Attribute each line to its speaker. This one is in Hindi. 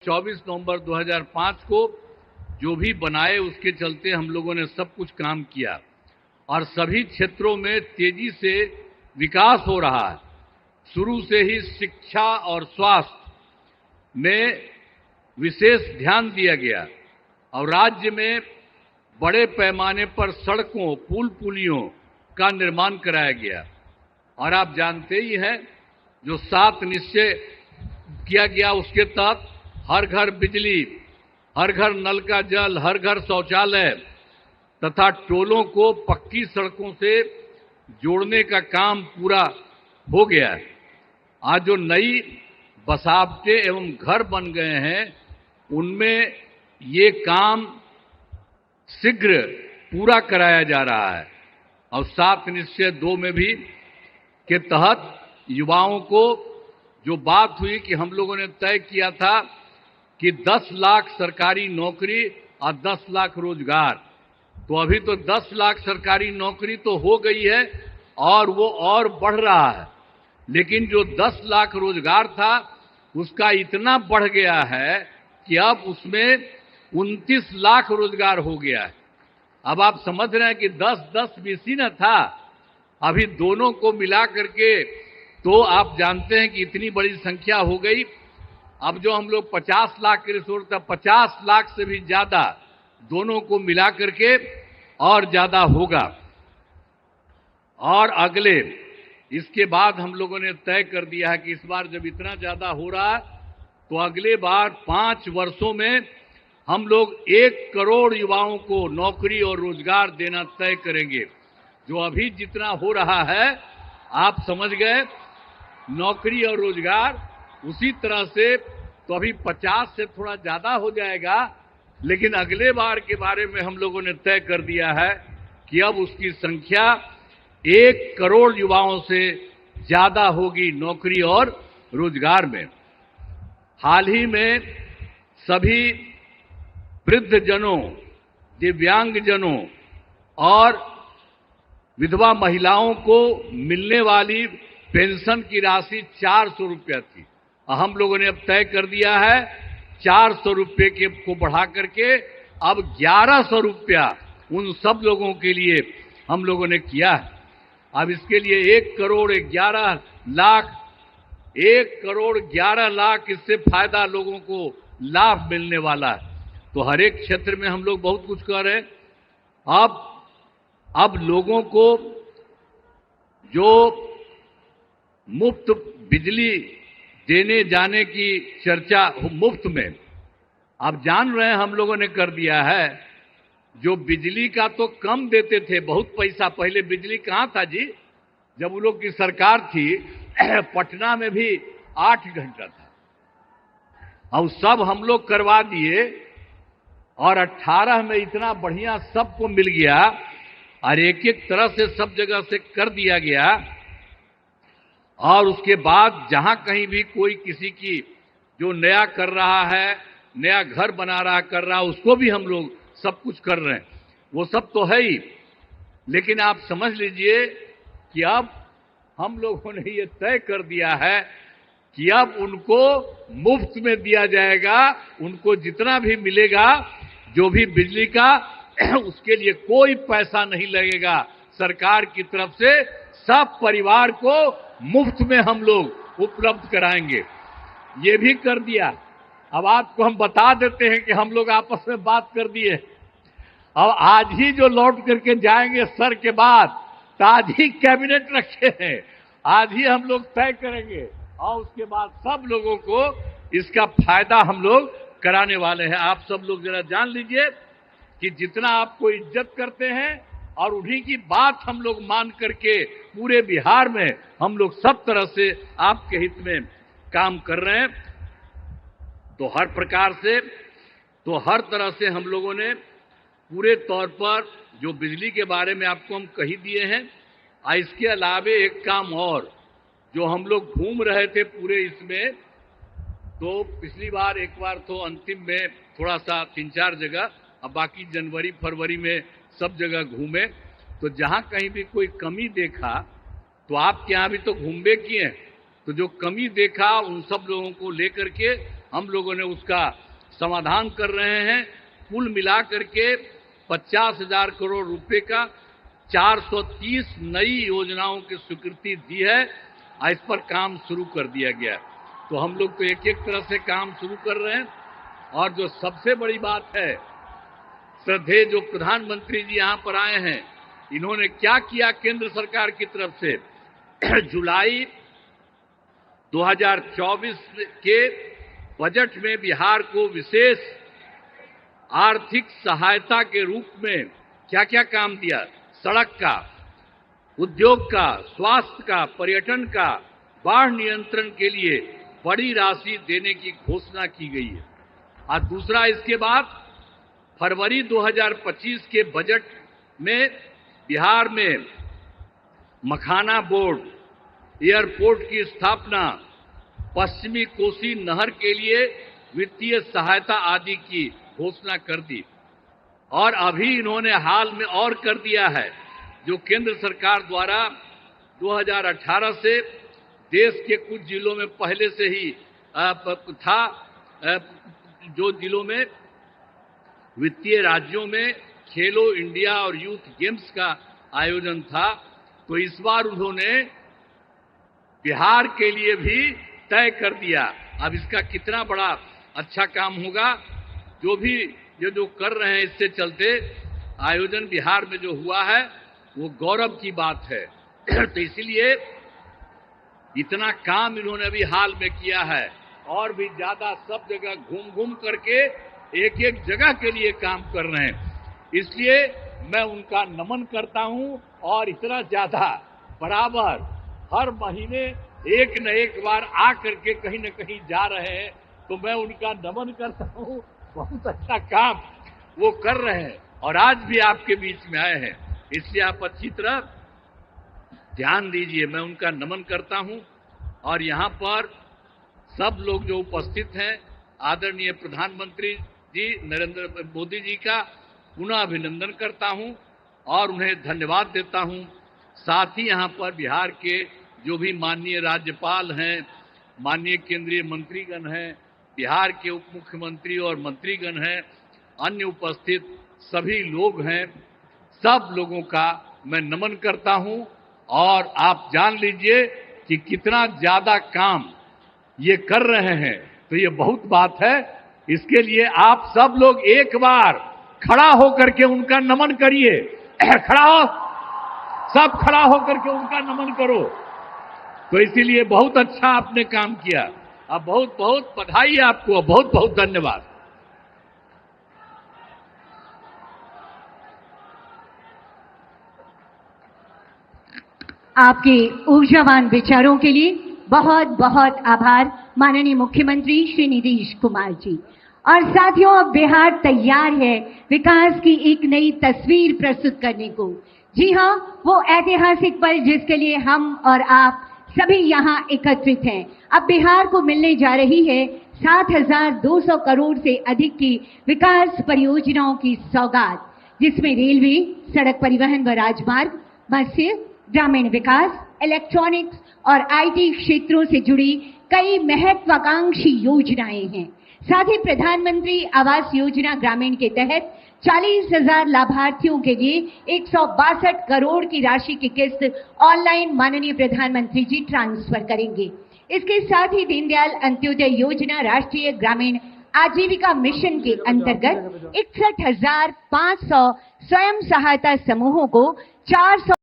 Speaker 1: 24 नवंबर 2005 को जो भी बनाए उसके चलते हम लोगों ने सब कुछ काम किया और सभी क्षेत्रों में तेजी से विकास हो रहा है। शुरू से ही शिक्षा और स्वास्थ्य में विशेष ध्यान दिया गया और राज्य में बड़े पैमाने पर सड़कों, पुल पुलियों का निर्माण कराया गया। और आप जानते ही हैं, जो 7 निश्चय किया गया उसके तहत हर घर बिजली, हर घर नल का जल, हर घर शौचालय तथा टोलों को पक्की सड़कों से जोड़ने का काम पूरा हो गया है। आज जो नई बसावटें एवं घर बन गए हैं उनमें ये काम शीघ्र पूरा कराया जा रहा है। और 7 निश्चय 2 में भी के तहत युवाओं को जो बात हुई कि हम लोगों ने तय किया था कि 10 लाख सरकारी नौकरी और 10 लाख रोजगार, तो अभी तो 10 लाख सरकारी नौकरी तो हो गई है और वो और बढ़ रहा है, लेकिन जो 10 लाख रोजगार था उसका इतना बढ़ गया है कि अब उसमें 29 लाख रोजगार हो गया है। अब आप समझ रहे हैं कि 10-10 बीसी न था, अभी दोनों को मिला करके तो आप जानते हैं कि इतनी बड़ी संख्या हो गई। अब जो हम लोग 50 लाख के रिसोर्स था, 50 लाख से भी ज्यादा दोनों को मिला करके और ज्यादा होगा। और अगले इसके बाद हम लोगों ने तय कर दिया है कि इस बार जब इतना ज्यादा हो रहा है तो अगले बार 5 वर्षों में हम लोग 1 करोड़ युवाओं को नौकरी और रोजगार देना तय करेंगे। जो अभी जितना हो रहा है आप समझ गए, नौकरी और रोजगार उसी तरह से तो अभी 50 से थोड़ा ज्यादा हो जाएगा, लेकिन अगले बार के बारे में हम लोगों ने तय कर दिया है कि अब उसकी संख्या 1 करोड़ युवाओं से ज्यादा होगी नौकरी और रोजगार में। हाल ही में सभी वृद्धजनों, दिव्यांगजनों और विधवा महिलाओं को मिलने वाली पेंशन की राशि 400 रुपया थी। हम लोगों ने अब तय कर दिया है 400 रुपये के को बढ़ा करके अब 1100 रुपया उन सब लोगों के लिए हम लोगों ने किया है। अब इसके लिए 1 करोड़ 11 लाख 1 करोड़ 11 लाख इससे फायदा लोगों को लाभ मिलने वाला है। तो हर एक क्षेत्र में हम लोग बहुत कुछ कर रहे हैं। अब लोगों को जो मुफ्त बिजली देने जाने की चर्चा मुफ्त में, आप जान रहे हैं हम लोगों ने कर दिया है। जो बिजली का तो कम देते थे, बहुत पैसा, पहले बिजली कहाँ था जी, जब उन लोग की सरकार थी पटना में भी 8 घंटा था। अब सब हम लोग करवा दिए और 18 में इतना बढ़िया सबको मिल गया और एक तरह से सब जगह से कर दिया गया। और उसके बाद जहां कहीं भी कोई किसी की जो नया कर रहा है, नया घर बना रहा कर रहा, उसको भी हम लोग सब कुछ कर रहे हैं। वो सब तो है ही, लेकिन आप समझ लीजिए कि अब हम लोगों ने ये तय कर दिया है कि अब उनको मुफ्त में दिया जाएगा। उनको जितना भी मिलेगा, जो भी बिजली का, उसके लिए कोई पैसा नहीं लगेगा सरकार की तरफ से। सब परिवार को मुफ्त में हम लोग उपलब्ध कराएंगे। ये भी कर दिया। अब आपको हम बता देते हैं कि हम लोग आपस में बात कर दिए। अब आज ही जो लौट करके जाएंगे सर के बाद, तो आज ही कैबिनेट रखे हैं, आज ही हम लोग तय करेंगे और उसके बाद सब लोगों को इसका फायदा हम लोग कराने वाले हैं। आप सब लोग जरा जान लीजिए कि जितना आपको इज्जत करते हैं और उन्हीं की बात हम लोग मान करके पूरे बिहार में हम लोग सब तरह से आपके हित में काम कर रहे हैं। तो हर प्रकार से, तो हर तरह से हम लोगों ने पूरे तौर पर जो बिजली के बारे में आपको हम कही दिए हैं। इसके अलावे एक काम और जो हम लोग घूम रहे थे पूरे इसमें, तो पिछली बार एक बार तो अंतिम में थोड़ा सा 3-4 जगह, अब बाकी जनवरी फरवरी में सब जगह घूमे। तो जहां कहीं भी कोई कमी देखा, तो आपके यहां भी तो घूमबे किए, तो जो कमी देखा उन सब लोगों को लेकर के हम लोगों ने उसका समाधान कर रहे हैं। कुल मिलाकर के 50,000 करोड़ रुपए का 430 नई योजनाओं की स्वीकृति दी है और इस पर काम शुरू कर दिया गया है। तो हम लोग तो एक एक तरह से काम शुरू कर रहे हैं। और जो सबसे बड़ी बात है, श्रद्धेय जो प्रधानमंत्री जी यहाँ पर आए हैं, इन्होंने क्या किया केंद्र सरकार की तरफ से जुलाई 2024 के बजट में बिहार को विशेष आर्थिक सहायता के रूप में क्या क्या काम दिया, सड़क का, उद्योग का, स्वास्थ्य का, पर्यटन का, बाढ़ नियंत्रण के लिए बड़ी राशि देने की घोषणा की गई है। और दूसरा, इसके बाद फरवरी 2025 के बजट में बिहार में मखाना बोर्ड, एयरपोर्ट की स्थापना, पश्चिमी कोसी नहर के लिए वित्तीय सहायता आदि की घोषणा कर दी। और अभी इन्होंने हाल में और कर दिया है, जो केंद्र सरकार द्वारा 2018 से देश के कुछ जिलों में पहले से ही था, जो जिलों में वित्तीय राज्यों में खेलो इंडिया और यूथ गेम्स का आयोजन था, तो इस बार उन्होंने बिहार के लिए भी तय कर दिया। अब इसका कितना बड़ा अच्छा काम होगा, जो भी ये जो कर रहे हैं, इससे चलते आयोजन बिहार में जो हुआ है वो गौरव की बात है। तो इसलिए इतना काम इन्होंने अभी हाल में किया है, और भी ज्यादा सब जगह घूम घूम करके एक एक जगह के लिए काम कर रहे हैं। इसलिए मैं उनका नमन करता हूं। और इतना ज्यादा बराबर हर महीने एक न एक बार आ करके कहीं न कहीं जा रहे हैं, तो मैं उनका नमन करता हूं। बहुत अच्छा काम वो कर रहे हैं और आज भी आपके बीच में आए हैं, इसलिए आप अच्छी तरह ध्यान दीजिए। मैं उनका नमन करता हूं। और यहाँ पर सब लोग जो उपस्थित हैं, आदरणीय प्रधानमंत्री जी नरेंद्र मोदी जी का पुनः अभिनंदन करता हूं और उन्हें धन्यवाद देता हूं। साथ ही यहाँ पर बिहार के जो भी माननीय राज्यपाल हैं, माननीय केंद्रीय मंत्रीगण हैं, बिहार के उप मुख्यमंत्री और मंत्रीगण हैं, अन्य उपस्थित सभी लोग हैं, सब लोगों का मैं नमन करता हूं। और आप जान लीजिए कि कितना ज्यादा काम ये कर रहे हैं, तो ये बहुत बात है। इसके लिए आप सब लोग एक बार खड़ा होकर के उनका नमन करिए। खड़ा हो, सब खड़ा होकर के उनका नमन करो। तो इसीलिए बहुत अच्छा आपने काम किया। अब बहुत बहुत बधाई आपको, बहुत बहुत धन्यवाद।
Speaker 2: आपके ऊर्जावान विचारों के लिए बहुत बहुत आभार माननीय मुख्यमंत्री श्री नीतीश कुमार जी। और साथियों, अब बिहार तैयार है विकास की एक नई तस्वीर प्रस्तुत करने को। जी हां, वो ऐतिहासिक पल जिसके लिए हम और आप सभी यहां एकत्रित हैं। अब बिहार को मिलने जा रही है 7,200 करोड़ से अधिक की विकास परियोजनाओं की सौगात, जिसमें रेलवे, सड़क परिवहन व राजमार्ग, मत्स्य, ग्रामीण विकास, इलेक्ट्रॉनिक्स और आईटी क्षेत्रों से जुड़ी कई महत्वाकांक्षी योजनाएं हैं। साथ ही प्रधानमंत्री आवास योजना ग्रामीण के तहत 40,000 लाभार्थियों के लिए 162 करोड़ की राशि की किस्त ऑनलाइन माननीय प्रधानमंत्री जी ट्रांसफर करेंगे। इसके साथ ही दीनदयाल अंत्योदय योजना राष्ट्रीय ग्रामीण आजीविका मिशन के अंतर्गत 61,500 स्वयं सहायता समूहों को 400